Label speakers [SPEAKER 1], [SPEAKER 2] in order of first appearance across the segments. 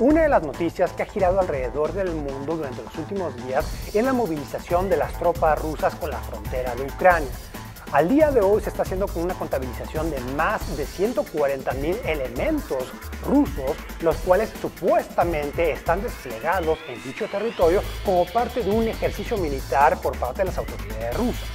[SPEAKER 1] Una de las noticias que ha girado alrededor del mundo durante los últimos días es la movilización de las tropas rusas con la frontera de Ucrania. Al día de hoy se está haciendo con una contabilización de más de 140,000 elementos rusos, los cuales supuestamente están desplegados en dicho territorio como parte de un ejercicio militar por parte de las autoridades rusas.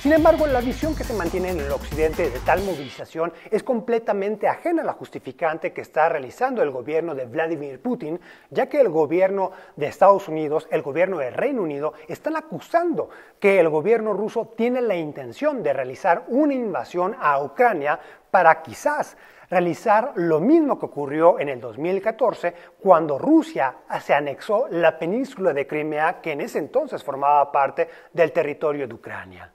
[SPEAKER 1] Sin embargo, la visión que se mantiene en el occidente de tal movilización es completamente ajena a la justificante que está realizando el gobierno de Vladimir Putin, ya que el gobierno de Estados Unidos, el gobierno del Reino Unido, están acusando que el gobierno ruso tiene la intención de realizar una invasión a Ucrania para quizás realizar lo mismo que ocurrió en el 2014 cuando Rusia se anexó la península de Crimea, que en ese entonces formaba parte del territorio de Ucrania.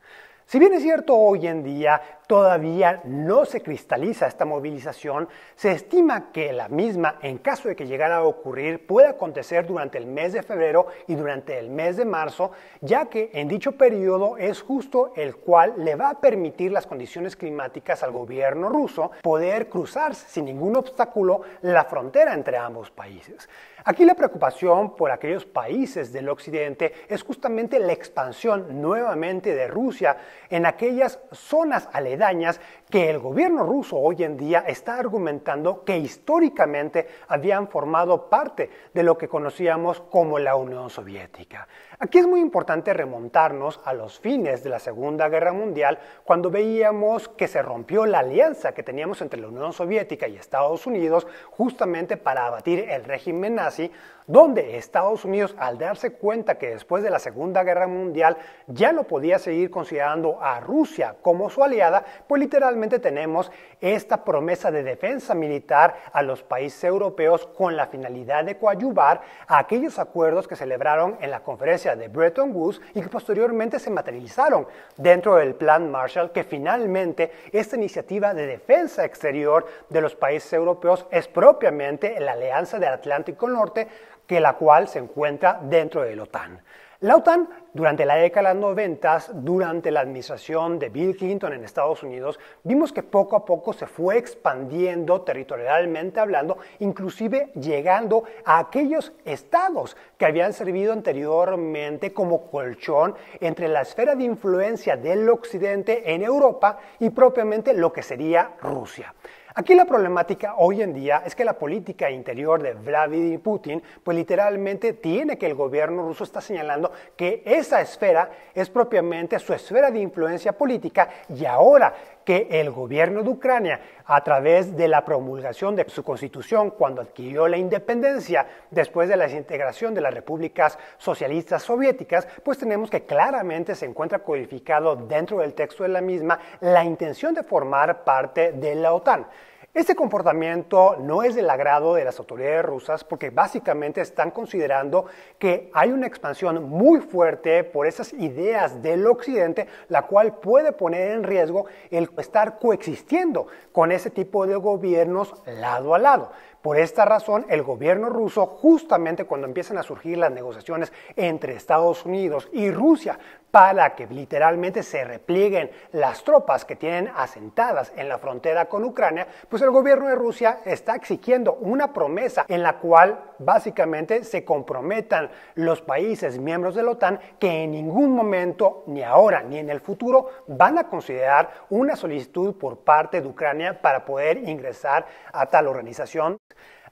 [SPEAKER 1] Si bien es cierto, hoy en día todavía no se cristaliza esta movilización, se estima que la misma, en caso de que llegara a ocurrir, puede acontecer durante el mes de febrero y durante el mes de marzo, ya que en dicho periodo es justo el cual le va a permitir las condiciones climáticas al gobierno ruso poder cruzar sin ningún obstáculo la frontera entre ambos países. Aquí la preocupación por aquellos países del occidente es justamente la expansión nuevamente de Rusia en aquellas zonas aledañas que el gobierno ruso hoy en día está argumentando que históricamente habían formado parte de lo que conocíamos como la Unión Soviética. Aquí es muy importante remontarnos a los fines de la Segunda Guerra Mundial, cuando veíamos que se rompió la alianza que teníamos entre la Unión Soviética y Estados Unidos justamente para abatir el régimen nazi, donde Estados Unidos, al darse cuenta que después de la Segunda Guerra Mundial ya no podía seguir considerando a Rusia como su aliada, pues literalmente tenemos esta promesa de defensa militar a los países europeos con la finalidad de coadyuvar a aquellos acuerdos que celebraron en la conferencia de Bretton Woods y que posteriormente se materializaron dentro del Plan Marshall, que finalmente esta iniciativa de defensa exterior de los países europeos es propiamente la Alianza del Atlántico Norte, que la cual se encuentra dentro de la OTAN. La OTAN, durante la década de los 90, durante la administración de Bill Clinton en Estados Unidos, vimos que poco a poco se fue expandiendo territorialmente hablando, inclusive llegando a aquellos estados que habían servido anteriormente como colchón entre la esfera de influencia del occidente en Europa y propiamente lo que sería Rusia. Aquí la problemática hoy en día es que la política interior de Vladimir Putin, pues literalmente tiene que el gobierno ruso está señalando que esa esfera es propiamente su esfera de influencia política, y ahora que el gobierno de Ucrania, a través de la promulgación de su constitución cuando adquirió la independencia después de la desintegración de las repúblicas socialistas soviéticas, pues tenemos que claramente se encuentra codificado dentro del texto de la misma la intención de formar parte de la OTAN. Este comportamiento no es del agrado de las autoridades rusas porque básicamente están considerando que hay una expansión muy fuerte por esas ideas del occidente, la cual puede poner en riesgo el estar coexistiendo con ese tipo de gobiernos lado a lado. Por esta razón, el gobierno ruso, justamente cuando empiezan a surgir las negociaciones entre Estados Unidos y Rusia para que literalmente se replieguen las tropas que tienen asentadas en la frontera con Ucrania, pues el gobierno de Rusia está exigiendo una promesa en la cual básicamente se comprometan los países miembros de la OTAN que en ningún momento, ni ahora ni en el futuro, van a considerar una solicitud por parte de Ucrania para poder ingresar a tal organización.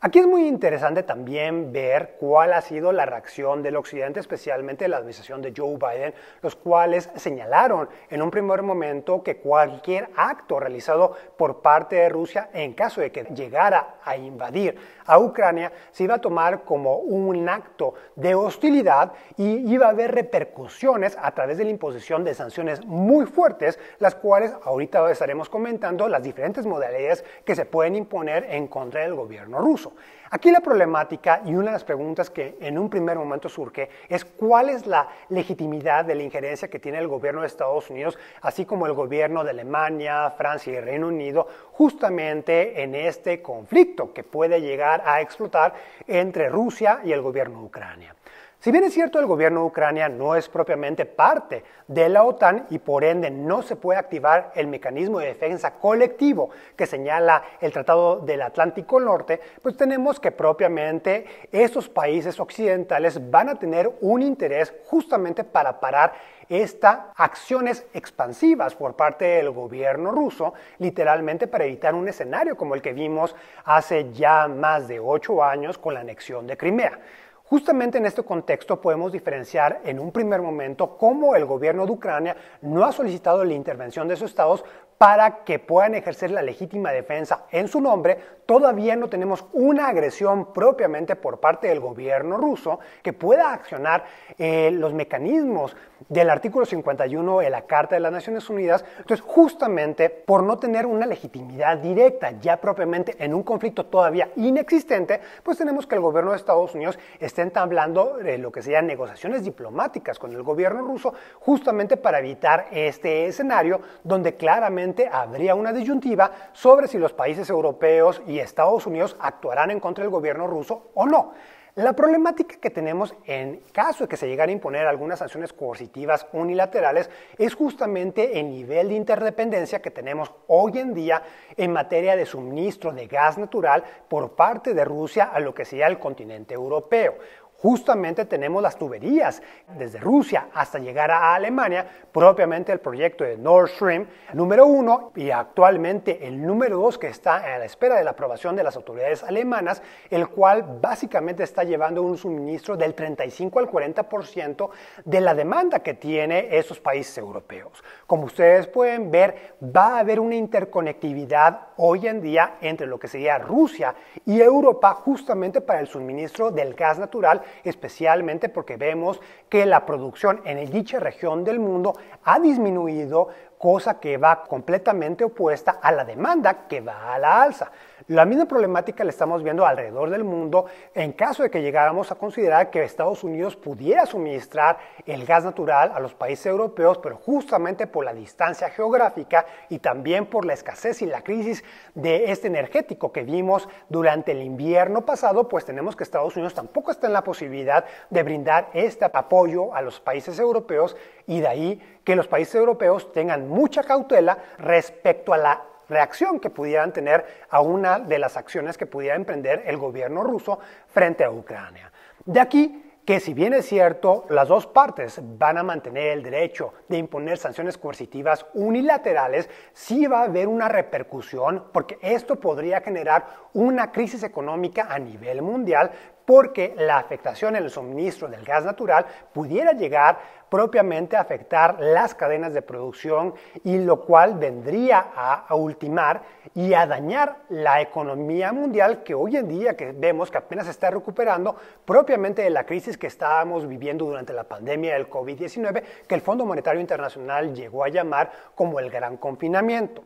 [SPEAKER 1] Aquí es muy interesante también ver cuál ha sido la reacción del occidente, especialmente de la administración de Joe Biden, los cuales señalaron en un primer momento que cualquier acto realizado por parte de Rusia, en caso de que llegara a invadir a Ucrania, se iba a tomar como un acto de hostilidad y iba a haber repercusiones a través de la imposición de sanciones muy fuertes, las cuales ahorita estaremos comentando las diferentes modalidades que se pueden imponer en contra del gobierno ruso. Aquí la problemática y una de las preguntas que en un primer momento surge es cuál es la legitimidad de la injerencia que tiene el gobierno de Estados Unidos, así como el gobierno de Alemania, Francia y Reino Unido, justamente en este conflicto que puede llegar a explotar entre Rusia y el gobierno de Ucrania. Si bien es cierto, el gobierno de Ucrania no es propiamente parte de la OTAN y por ende no se puede activar el mecanismo de defensa colectivo que señala el Tratado del Atlántico Norte, pues tenemos que propiamente estos países occidentales van a tener un interés justamente para parar estas acciones expansivas por parte del gobierno ruso, literalmente para evitar un escenario como el que vimos hace ya más de 8 años con la anexión de Crimea. Justamente en este contexto podemos diferenciar en un primer momento cómo el gobierno de Ucrania no ha solicitado la intervención de sus estados para que puedan ejercer la legítima defensa en su nombre. Todavía no tenemos una agresión propiamente por parte del gobierno ruso que pueda accionar los mecanismos del artículo 51 de la Carta de las Naciones Unidas. Entonces, justamente por no tener una legitimidad directa ya propiamente en un conflicto todavía inexistente, pues tenemos que el gobierno de Estados Unidos esté entablando lo que serían negociaciones diplomáticas con el gobierno ruso, justamente para evitar este escenario donde claramente habría una disyuntiva sobre si los países europeos y Estados Unidos actuarán en contra del gobierno ruso o no. La problemática que tenemos en caso de que se llegara a imponer algunas sanciones coercitivas unilaterales es justamente el nivel de interdependencia que tenemos hoy en día en materia de suministro de gas natural por parte de Rusia a lo que sería el continente europeo. Justamente tenemos las tuberías desde Rusia hasta llegar a Alemania, propiamente el proyecto de Nord Stream número 1 y actualmente el número 2 que está a la espera de la aprobación de las autoridades alemanas, el cual básicamente está llevando un suministro del 35 al 40% de la demanda que tiene esos países europeos. Como ustedes pueden ver, va a haber una interconectividad hoy en día entre lo que sería Rusia y Europa justamente para el suministro del gas natural, especialmente porque vemos que la producción en dicha región del mundo ha disminuido, cosa que va completamente opuesta a la demanda que va a la alza. La misma problemática la estamos viendo alrededor del mundo en caso de que llegáramos a considerar que Estados Unidos pudiera suministrar el gas natural a los países europeos, pero justamente por la distancia geográfica y también por la escasez y la crisis de este energético que vimos durante el invierno pasado, pues tenemos que Estados Unidos tampoco está en la posibilidad de brindar este apoyo a los países europeos y de ahí que los países europeos tengan mucha cautela respecto a la reacción que pudieran tener a una de las acciones que pudiera emprender el gobierno ruso frente a Ucrania. De aquí que si bien es cierto, las dos partes van a mantener el derecho de imponer sanciones coercitivas unilaterales, sí va a haber una repercusión porque esto podría generar una crisis económica a nivel mundial porque la afectación en el suministro del gas natural pudiera llegar propiamente a afectar las cadenas de producción y lo cual vendría a ultimar y a dañar la economía mundial que hoy en día que vemos que apenas se está recuperando propiamente de la crisis que estábamos viviendo durante la pandemia del COVID-19 que el Fondo Monetario Internacional llegó a llamar como el gran confinamiento.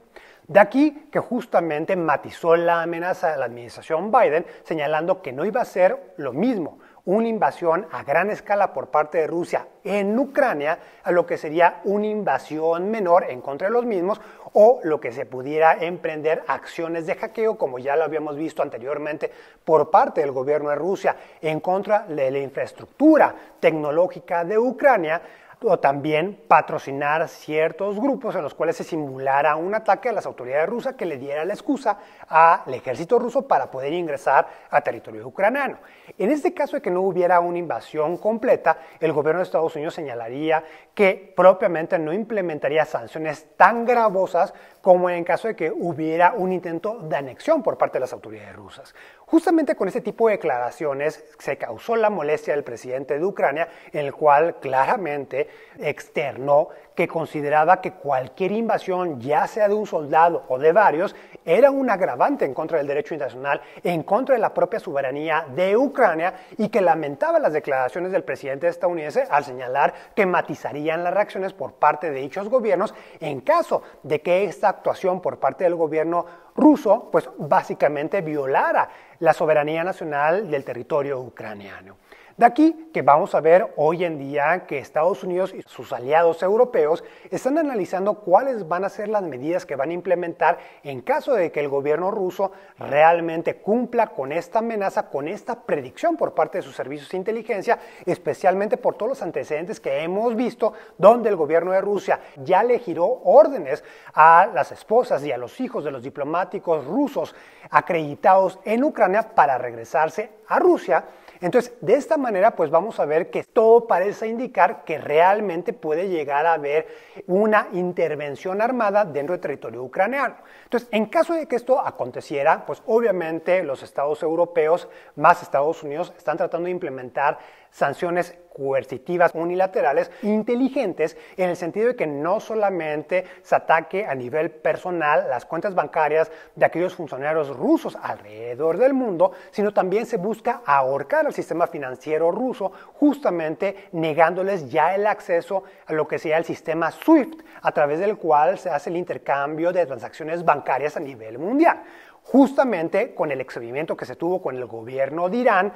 [SPEAKER 1] De aquí que justamente matizó la amenaza de la administración Biden señalando que no iba a ser lo mismo una invasión a gran escala por parte de Rusia en Ucrania a lo que sería una invasión menor en contra de los mismos o lo que se pudiera emprender acciones de hackeo como ya lo habíamos visto anteriormente por parte del gobierno de Rusia en contra de la infraestructura tecnológica de Ucrania o también patrocinar ciertos grupos en los cuales se simulara un ataque a las autoridades rusas que le diera la excusa al ejército ruso para poder ingresar a territorio ucraniano. En este caso de que no hubiera una invasión completa, el gobierno de Estados Unidos señalaría que propiamente no implementaría sanciones tan gravosas como en caso de que hubiera un intento de anexión por parte de las autoridades rusas. Justamente con este tipo de declaraciones se causó la molestia del presidente de Ucrania, en el cual claramente externó que consideraba que cualquier invasión, ya sea de un soldado o de varios, era un agravante en contra del derecho internacional, en contra de la propia soberanía de Ucrania y que lamentaba las declaraciones del presidente estadounidense al señalar que matizarían las reacciones por parte de dichos gobiernos en caso de que esta actuación por parte del gobierno ruso, pues básicamente violara la soberanía nacional del territorio ucraniano. De aquí que vamos a ver hoy en día que Estados Unidos y sus aliados europeos están analizando cuáles van a ser las medidas que van a implementar en caso de que el gobierno ruso realmente cumpla con esta amenaza, con esta predicción por parte de sus servicios de inteligencia, especialmente por todos los antecedentes que hemos visto donde el gobierno de Rusia ya le giró órdenes a las esposas y a los hijos de los diplomáticos rusos acreditados en Ucrania para regresarse a Rusia. Entonces, de esta manera, pues vamos a ver que todo parece indicar que realmente puede llegar a haber una intervención armada dentro del territorio ucraniano. Entonces, en caso de que esto aconteciera, pues obviamente los estados europeos, más Estados Unidos, están tratando de implementar sanciones coercitivas unilaterales inteligentes en el sentido de que no solamente se ataque a nivel personal las cuentas bancarias de aquellos funcionarios rusos alrededor del mundo, sino también se busca ahorcar al sistema financiero ruso, justamente negándoles ya el acceso a lo que sea el sistema SWIFT, a través del cual se hace el intercambio de transacciones bancarias a nivel mundial. Justamente con el experimento que se tuvo con el gobierno de Irán,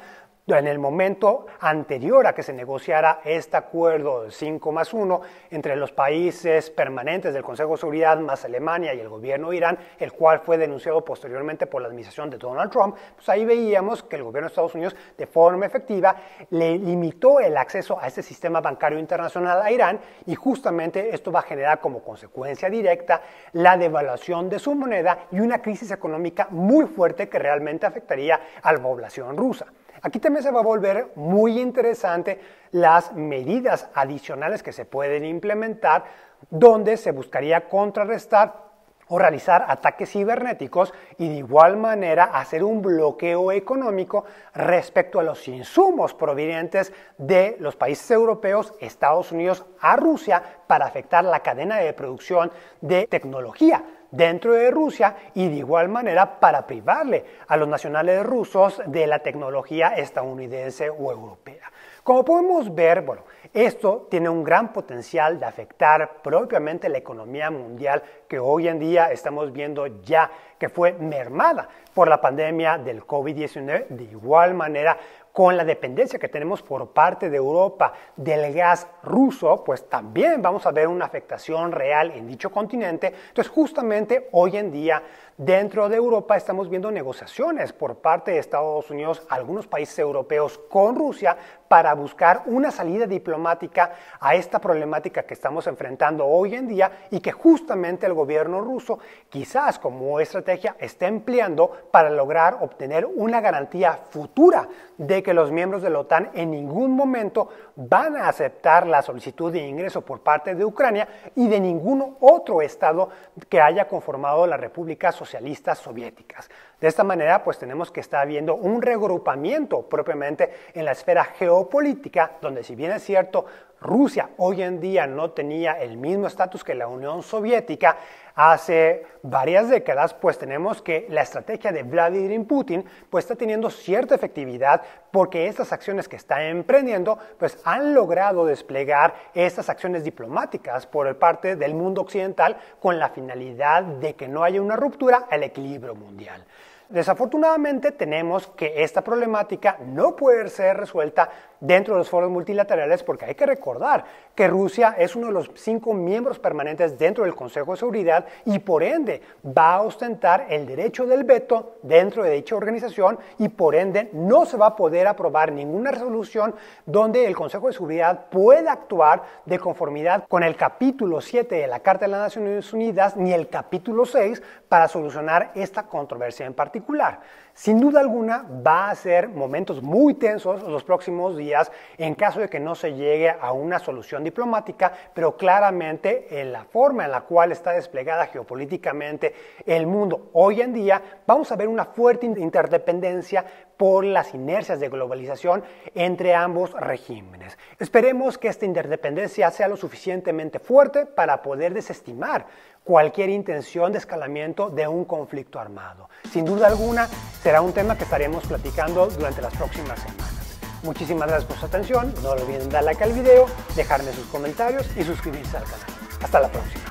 [SPEAKER 1] en el momento anterior a que se negociara este acuerdo 5+1 entre los países permanentes del Consejo de Seguridad más Alemania y el gobierno de Irán, el cual fue denunciado posteriormente por la administración de Donald Trump, pues ahí veíamos que el gobierno de Estados Unidos de forma efectiva le limitó el acceso a este sistema bancario internacional a Irán, y justamente esto va a generar como consecuencia directa la devaluación de su moneda y una crisis económica muy fuerte que realmente afectaría a la población rusa. Aquí también se va a volver muy interesante las medidas adicionales que se pueden implementar, donde se buscaría contrarrestar o realizar ataques cibernéticos y de igual manera hacer un bloqueo económico respecto a los insumos provenientes de los países europeos, Estados Unidos, a Rusia, para afectar la cadena de producción de tecnología dentro de Rusia y de igual manera para privarle a los nacionales rusos de la tecnología estadounidense o europea. Como podemos ver, bueno, esto tiene un gran potencial de afectar propiamente la economía mundial que hoy en día estamos viendo ya que fue mermada por la pandemia del COVID-19, de igual manera con la dependencia que tenemos por parte de Europa del gas ruso, pues también vamos a ver una afectación real en dicho continente. Entonces, justamente hoy en día, dentro de Europa estamos viendo negociaciones por parte de Estados Unidos, algunos países europeos con Rusia, para buscar una salida diplomática a esta problemática que estamos enfrentando hoy en día y que justamente el gobierno ruso quizás como estrategia está empleando para lograr obtener una garantía futura de que los miembros de la OTAN en ningún momento van a aceptar la solicitud de ingreso por parte de Ucrania y de ningún otro estado que haya conformado las repúblicas socialistas soviéticas. De esta manera, pues tenemos que estar viendo un reagrupamiento propiamente en la esfera geopolítica, donde si bien es cierto, Rusia hoy en día no tenía el mismo estatus que la Unión Soviética hace varias décadas, pues tenemos que la estrategia de Vladimir Putin pues está teniendo cierta efectividad porque estas acciones que está emprendiendo pues han logrado desplegar estas acciones diplomáticas por parte del mundo occidental con la finalidad de que no haya una ruptura al equilibrio mundial. Desafortunadamente tenemos que esta problemática no puede ser resuelta dentro de los foros multilaterales porque hay que recordar que Rusia es uno de los 5 miembros permanentes dentro del Consejo de Seguridad y por ende va a ostentar el derecho del veto dentro de dicha organización y por ende no se va a poder aprobar ninguna resolución donde el Consejo de Seguridad pueda actuar de conformidad con el capítulo 7 de la Carta de las Naciones Unidas ni el capítulo 6 para solucionar esta controversia en particular. Sin duda alguna va a ser momentos muy tensos los próximos días en caso de que no se llegue a una solución diplomática, pero claramente en la forma en la cual está desplegada geopolíticamente el mundo hoy en día, vamos a ver una fuerte interdependencia por las inercias de globalización entre ambos regímenes. Esperemos que esta interdependencia sea lo suficientemente fuerte para poder desestimar cualquier intención de escalamiento de un conflicto armado. Sin duda alguna, será un tema que estaremos platicando durante las próximas semanas. Muchísimas gracias por su atención, no olviden dar like al video, dejarme sus comentarios y suscribirse al canal. Hasta la próxima.